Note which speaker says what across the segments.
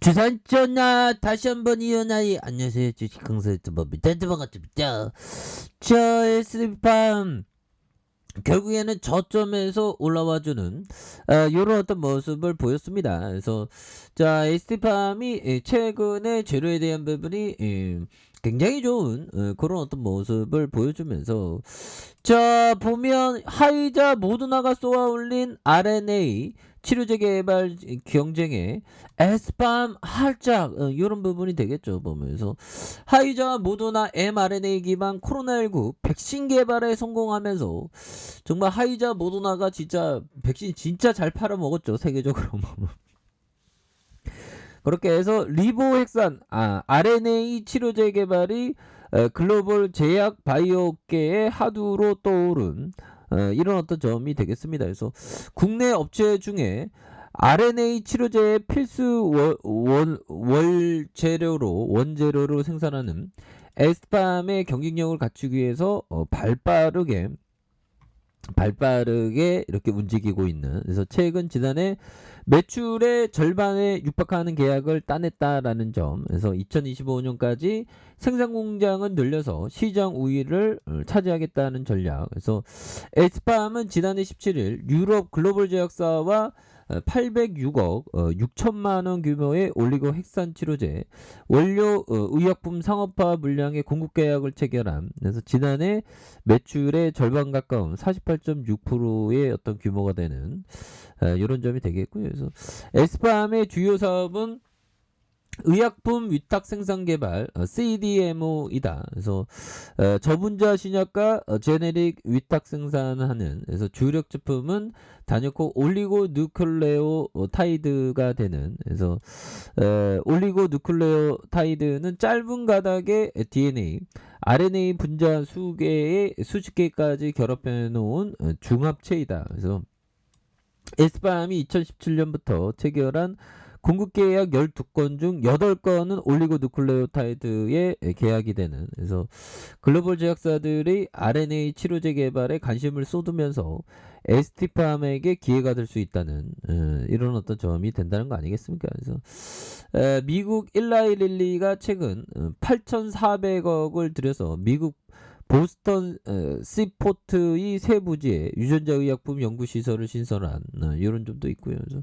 Speaker 1: 주산전화 다시 한번 이어나이 안녕하세요 주식 강사 유튜버입니다. 반갑습니다. 자 S팜 결국에는 저점에서 올라와주는 이런 어떤 모습을 보였습니다. 그래서 자 S팜이 최근에 재료에 대한 부분이 굉장히 좋은 그런 어떤 모습을 보여주면서 자 보면 하이자 모더나가 쏘아 올린 RNA 치료제 개발 경쟁에 에스팜 활짝 이런 부분이 되겠죠. 보면서 하이자와 모더나 mRNA 기반 코로나19 백신 개발에 성공하면서 정말 하이자 모더나가 진짜 백신 진짜 잘 팔아먹었죠. 세계적으로. 그렇게 해서 리보핵산 RNA 치료제 개발이 글로벌 제약 바이오계의 하두로 떠오른 이런 어떤 점이 되겠습니다. 그래서 국내 업체 중에 RNA 치료제의 필수 원재료로 생산하는 에스팜의 경쟁력을 갖추기 위해서 발빠르게 이렇게 움직이고 있는. 그래서 최근 지난해 매출의 절반에 육박하는 계약을 따냈다라는 점. 그래서 2025년까지 생산 공장은 늘려서 시장 우위를 차지하겠다는 전략. 그래서 에스팜은 지난해 17일 유럽 글로벌 제약사와 806억 6천만 원 규모의 올리고 핵산 치료제 원료 의약품 상업화 물량의 공급 계약을 체결한. 그래서 지난해 매출의 절반 가까운 48.6%의 어떤 규모가 되는 이런 점이 되겠고요. 그래서 에스팜의 주요 사업은 의약품 위탁 생산 개발 CDMO이다. 그래서 저분자 신약과 제네릭 위탁 생산하는. 그래서 주력 제품은 단역호 올리고 누클레오타이드가 되는. 그래서 올리고 누클레오타이드는 짧은 가닥의 DNA, RNA 분자 수십 개까지 결합해 놓은 중합체이다. 그래서 에스팜이 2017년부터 체결한 공급계약 12건 중 8건은 올리고누클레오타이드에 계약이 되는. 그래서 글로벌 제약사들이 RNA 치료제 개발에 관심을 쏟으면서 ST팜에게 기회가 될 수 있다는 이런 어떤 점이 된다는 거 아니겠습니까? 그래서 미국 일라이릴리가 최근 8,400억을 들여서 미국 보스턴 시포트의 세 부지에 유전자 의약품 연구시설을 신설한 이런 점도 있고요. 그래서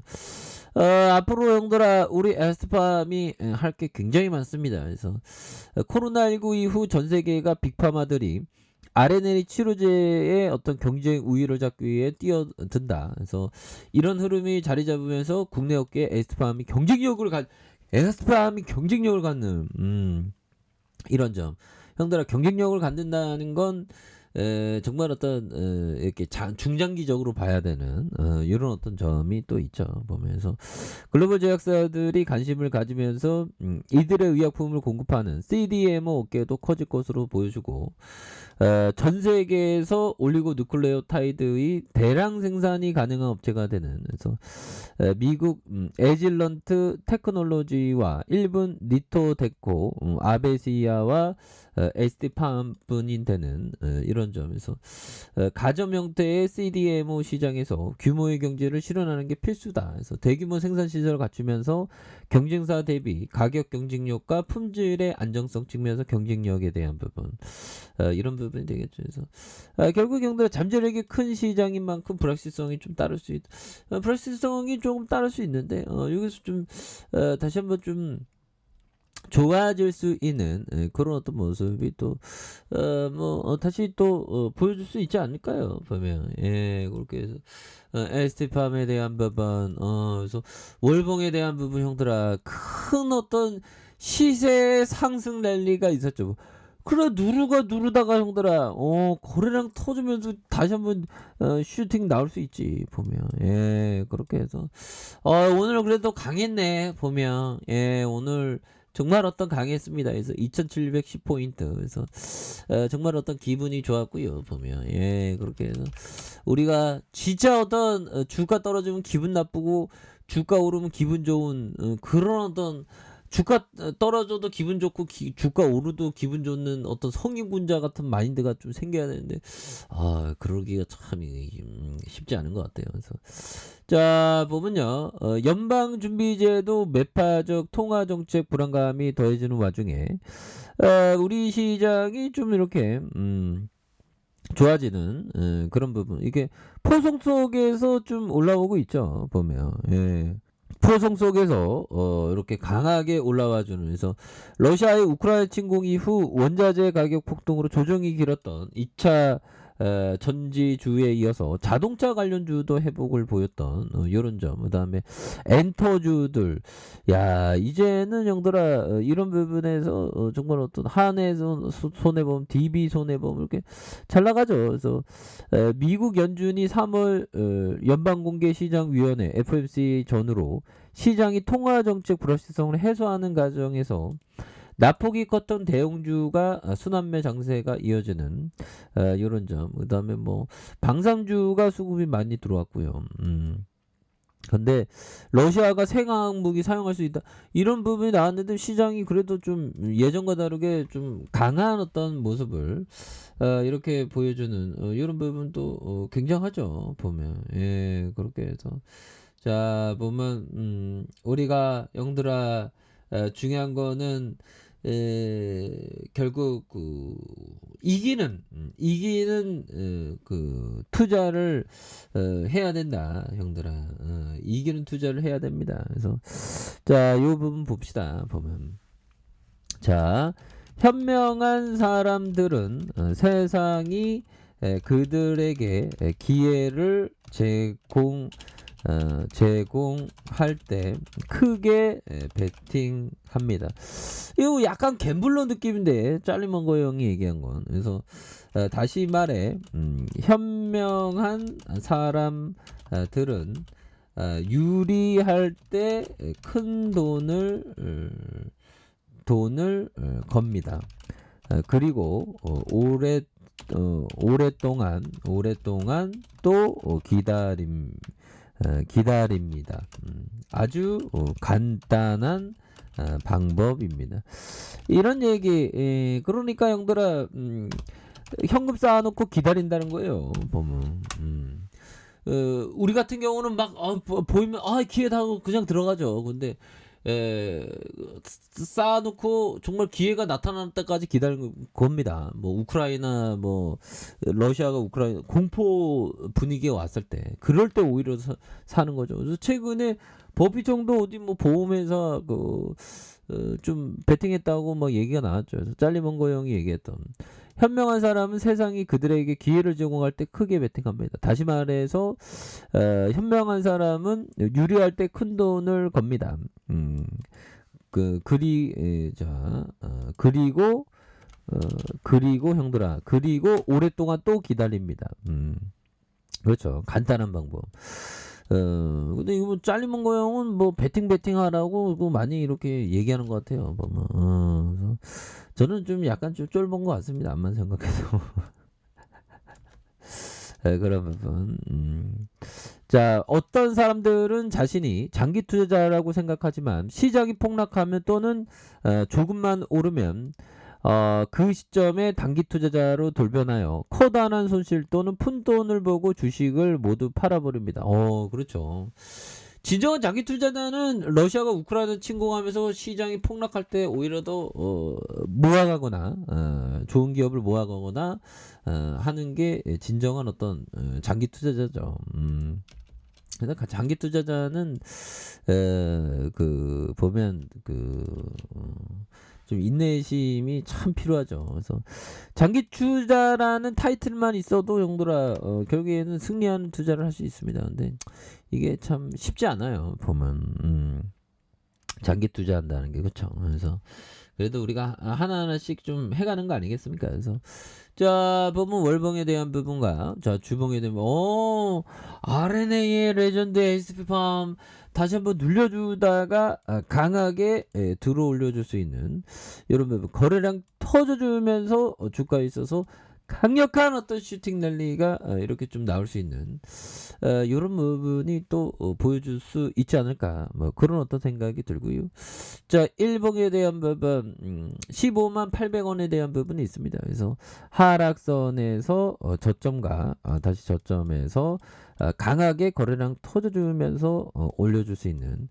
Speaker 1: 앞으로 형들아 우리 에스팜이 할 게 굉장히 많습니다. 그래서 코로나19 이후 전 세계가 빅파마들이 RNA 치료제의 어떤 경쟁 우위를 잡기 위해 뛰어든다. 그래서 이런 흐름이 자리 잡으면서 국내 업계 에스팜이 경쟁력을 갖는 이런 점. 형들아 경쟁력을 갖는다는 건 정말 어떤 이렇게 중장기적으로 봐야 되는 이런 어떤 점이 또 있죠. 보면서 글로벌 제약사들이 관심을 가지면서 이들의 의약품을 공급하는 CDMO 업계도 커질 것으로 보여주고 전 세계에서 올리고 누클레오타이드의 대량 생산이 가능한 업체가 되는. 그래서 미국 에질런트 테크놀로지와 일본 리토데코 아베시아와 ST팜뿐인 되는 이런 점에서 가점 형태의 CDMO 시장에서 규모의 경제를 실현하는 게 필수다. 그래서 대규모 생산 시설을 갖추면서 경쟁사 대비 가격 경쟁력과 품질의 안정성 측면에서 경쟁력에 대한 부분 이런 부분이 되겠죠. 그래서 결국 형들 잠재력이 큰 시장인 만큼 불확실성이 좀 따를 수 불확실성이 조금 따를 수 있는데 여기서 좀 다시 한번 좀 좋아질 수 있는 그런 어떤 모습이 또 다시 또 보여줄 수 있지 않을까요? 보면 그렇게 해서 에스티팜에 대한 부분 그래서 월봉에 대한 부분 형들아 큰 어떤 시세 상승 랠리가 있었죠. 그래 누르다가 형들아 거래량 터지면서 다시 한번 슈팅 나올 수 있지. 보면 그렇게 해서 오늘 그래도 강했네. 보면 오늘 정말 어떤 강했습니다. 그래서 2710포인트. 그래서 정말 어떤 기분이 좋았고요. 보면 그렇게 해서 우리가 진짜 어떤 주가 떨어지면 기분 나쁘고 주가 오르면 기분 좋은 그런 어떤 주가 떨어져도 기분 좋고 주가 오르도 기분 좋는 어떤 성인군자 같은 마인드가 좀 생겨야 되는데 그러기가 참 쉽지 않은 것 같아요. 그래서 자 보면요, 연방준비제도 매파적 통화정책 불안감이 더해지는 와중에 우리 시장이 좀 이렇게 좋아지는 그런 부분, 이게 포송 속에서 좀 올라오고 있죠 보면. 예. 포송 속에서 이렇게 강하게 올라와주는, 그래서 러시아의 우크라이나 침공 이후 원자재 가격 폭등으로 조정이 길었던 2차 전지주에 이어서 자동차 관련주도 회복을 보였던 이런 점. 그다음에 엔터주들, 야 이제는 형들아 이런 부분에서 정말 어떤 한해서 손해보험, DB 손해보험 이렇게 잘 나가죠. 그래서 미국 연준이 3월 연방공개시장위원회 FOMC 전후로 시장이 통화정책 불확실성을 해소하는 과정에서 낙폭이 컸던 대형주가 순환매 장세가 이어지는 이런 점. 그다음에 뭐 방산주가 수급이 많이 들어왔고요. 근데 러시아가 생화학 무기 사용할 수 있다, 이런 부분이 나왔는데 시장이 그래도 좀 예전과 다르게 좀 강한 어떤 모습을 이렇게 보여주는 이런 부분도 굉장하죠 보면. 예, 그렇게 해서 자 보면 우리가 영들아 중요한 거는 결국 이기는 그 투자를 해야 된다 형들아. 이기는 투자를 해야 됩니다. 그래서 자 요 부분 봅시다 보면. 자 현명한 사람들은 세상이 그들에게 기회를 제공할 때 크게 베팅합니다. 이거 약간 갬블러 느낌인데 짤리먼거 형이 얘기한 건. 그래서 다시 말해 현명한 사람들은 유리할 때 큰 돈을 겁니다. 그리고 오랫동안 또 기다립니다. 아주 간단한 방법입니다. 이런 얘기. 그러니까 형들아 현금 쌓아놓고 기다린다는 거예요 보면. 우리 같은 경우는 막 보이면 기회다 하고 그냥 들어가죠. 근데 쌓아놓고 정말 기회가 나타날 때까지 기다리는 겁니다. 뭐 우크라이나 뭐 러시아가 우크라이나 공포 분위기가 왔을 때, 그럴 때 오히려 사는 거죠. 그래서 최근에 버피정도 어디 뭐 보험회사 좀 베팅했다고 뭐 얘기가 나왔죠. 그래서 짤리먼거 형이 얘기했던, 현명한 사람은 세상이 그들에게 기회를 제공할 때 크게 베팅합니다. 다시 말해서 현명한 사람은 유리할 때 큰 돈을 겁니다. 그리고 형들아, 그리고 오랫동안 또 기다립니다. 그렇죠. 간단한 방법. 근데 이거 짤리먼거 형은 뭐 베팅 하라고 많이 이렇게 얘기하는 것 같아요 보면. 그래서 저는 좀 약간 좀 쫄본 것 같습니다, 암만 생각해도. 그런 부분. 자, 어떤 사람들은 자신이 장기 투자자라고 생각하지만 시장이 폭락하면 또는 조금만 오르면 그 시점에 단기 투자자로 돌변하여 커다란 손실 또는 푼돈을 보고 주식을 모두 팔아버립니다. 그렇죠. 진정한 장기 투자자는 러시아가 우크라이나 침공하면서 시장이 폭락할 때 오히려 더 모아가거나 좋은 기업을 모아가거나 하는 게 진정한 어떤 장기 투자자죠. 그래서 장기 투자자는 보면 좀 인내심이 참 필요하죠. 그래서 장기 투자라는 타이틀만 있어도 형들아 결국에는 승리하는 투자를 할 수 있습니다. 근데 이게 참 쉽지 않아요 보면. 장기 투자한다는 게. 그렇죠. 그래서 그래도 우리가 하나하나씩 좀 해가는 거 아니겠습니까? 그래서 자 보면 월봉에 대한 부분과 자 주봉에 대한 RNA의 레전드 SP팜 다시 한번 눌려주다가 강하게 들어 올려줄 수 있는 이런 부분, 거래량 터져주면서 주가에 있어서 강력한 어떤 슈팅 랠리가 이렇게 좀 나올 수 있는 요런 부분이 또 보여줄 수 있지 않을까 뭐 그런 어떤 생각이 들고요. 자 일봉에 대한 부분 158,000원에 대한 부분이 있습니다. 그래서 하락선에서 저점과 다시 저점에서 강하게 거래량 터져주면서 올려줄 수 있는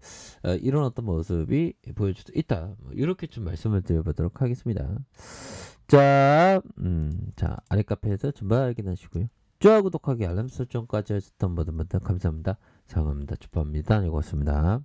Speaker 1: 이런 어떤 모습이 보여줄 수 있다. 뭐 이렇게 좀 말씀을 드려보도록 하겠습니다. 자, 자 아래 카페에서 주말 확인하시고요. 좋아요, 구독하기, 알람 설정까지 하셨던 모든 분들 감사합니다. 사랑합니다. 축복합니다. 고맙습니다.